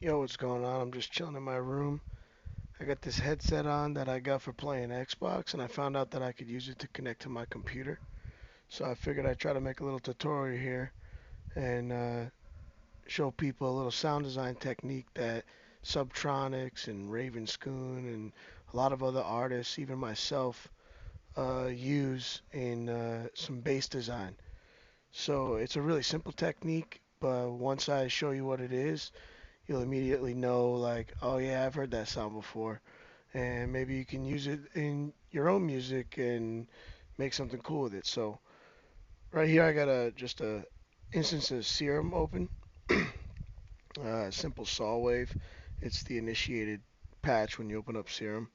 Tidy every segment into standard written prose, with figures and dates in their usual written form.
Yo, what's going on? I'm just chilling in my room. I got this headset on that I got for playing Xbox, and I found out that I could use it to connect to my computer. So I figured I'd try to make a little tutorial here and show people a little sound design technique that Subtronics and Ravenscoon and a lot of other artists, even myself, use in some bass design. So it's a really simple technique, but once I show you what it is, you'll immediately know, like, oh yeah, I've heard that sound before, and maybe you can use it in your own music and make something cool with it. So right here I got just a instance of Serum open, simple saw wave. It's the initiated patch when you open up Serum.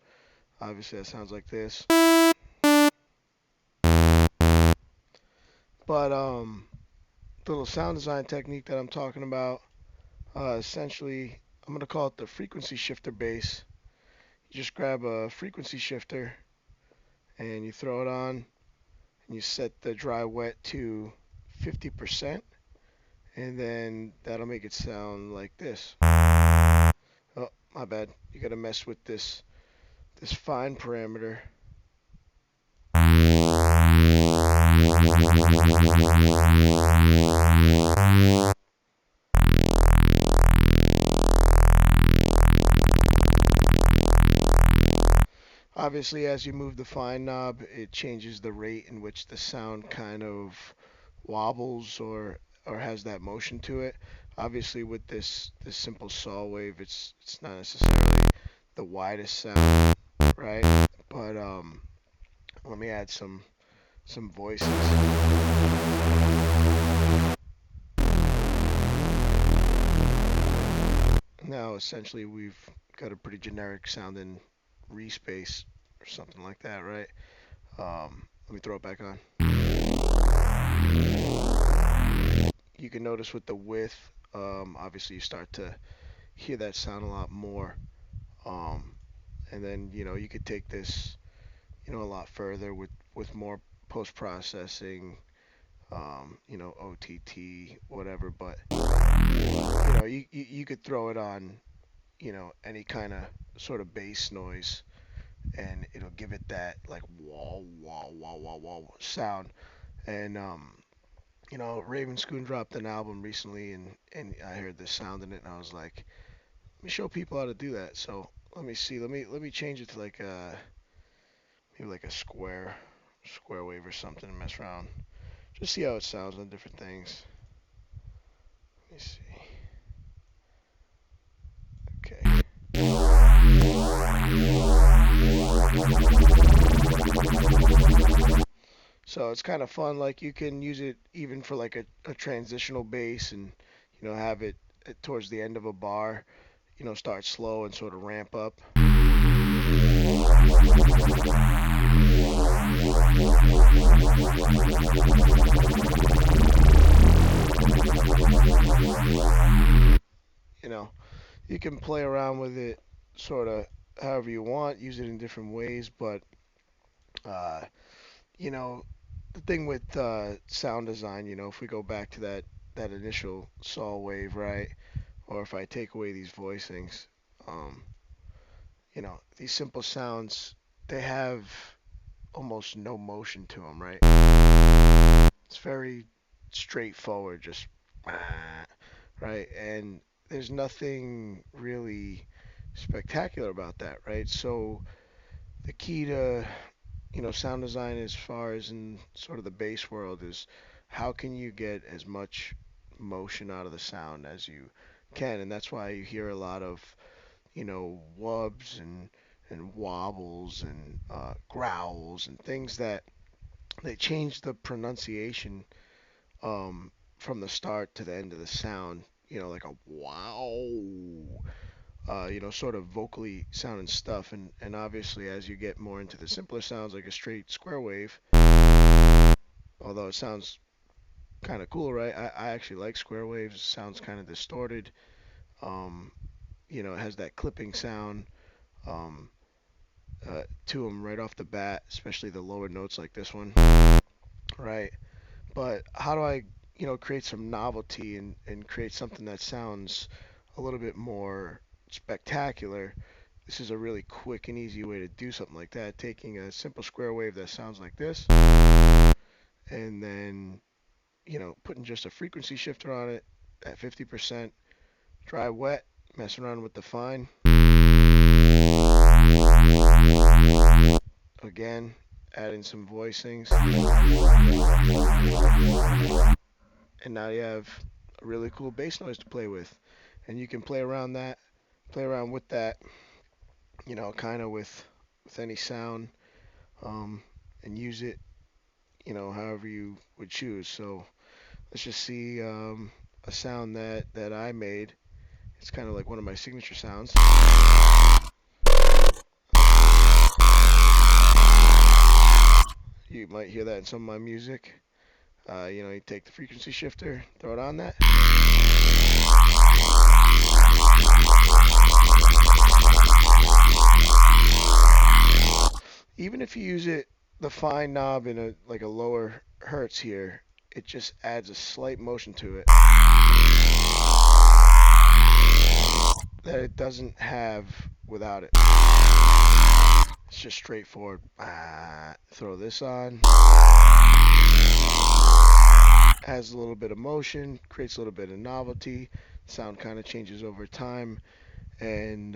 Obviously that sounds like this. But the little sound design technique that I'm talking about, essentially, I'm gonna call it the frequency shifter bass. You just grab a frequency shifter and you throw it on and you set the dry wet to 50%, and then that'll make it sound like this. Oh, my bad. You gotta mess with this fine parameter. Obviously, as you move the fine knob, it changes the rate in which the sound kind of wobbles or has that motion to it. Obviously, with this simple saw wave, it's not necessarily the widest sound, right? But let me add some voices. Now, essentially, we've got a pretty generic sounding respace or something like that, right? Let me throw it back on. You can notice with the width, obviously, you start to hear that sound a lot more. Um, and then, you could take this, a lot further with more post processing, OTT, whatever. But you could throw it on, any kind of sort of bass noise, and it'll give it that like wah wah wah wah wah sound. And Ravenscoon dropped an album recently, and I heard this sound in it, and I was like, let me show people how to do that. So let me see. Let me change it to like maybe like a square wave or something, and mess around. Just see how it sounds on different things. Let me see. Okay. So it's kind of fun. Like you can use it even for like a transitional bass, and have it towards the end of a bar. Start slow and sort of ramp up. You know, you can play around with it sort of however you want, use it in different ways, but uh, you know, the thing with sound design, if we go back to that initial saw wave, right? Or if I take away these voicings, um, these simple sounds, they have almost no motion to them, right? It's very straightforward, just right, and there's nothing really spectacular about that, right? So the key to sound design as far as in sort of the bass world is how can you get as much motion out of the sound as you can, and that's why you hear a lot of wubs and wobbles and growls and things that they change the pronunciation from the start to the end of the sound, like a wow, sort of vocally sounding stuff. And obviously, as you get more into the simpler sounds, like a straight square wave, although it sounds kind of cool, right? I actually like square waves. It sounds kind of distorted. Um, it has that clipping sound um, to them right off the bat, especially the lower notes like this one, right? But how do I, create some novelty and create something that sounds a little bit more spectacular, this is a really quick and easy way to do something like that. Taking a simple square wave that sounds like this, and then, putting just a frequency shifter on it at 50%, dry wet, messing around with the fine. Again, adding some voicings. And now you have a really cool bass noise to play with. And you can play around with that, kind of with any sound, um, and use it, however you would choose. So let's just see a sound that I made. It's kind of like one of my signature sounds. You might hear that in some of my music. You take the frequency shifter, throw it on that. Even if you use the fine knob in a lower hertz here, it just adds a slight motion to it that it doesn't have without it. It's just straightforward. Throw this on. Adds a little bit of motion, creates a little bit of novelty. Sound kind of changes over time, and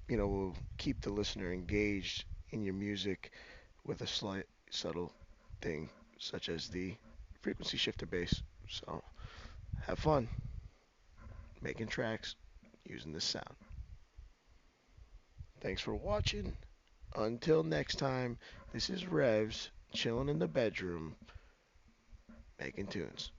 will keep the listener engaged in your music with a slight subtle thing such as the frequency shifter bass. So have fun making tracks using this sound. Thanks for watching. Until next time, this is Revs chilling in the bedroom making tunes.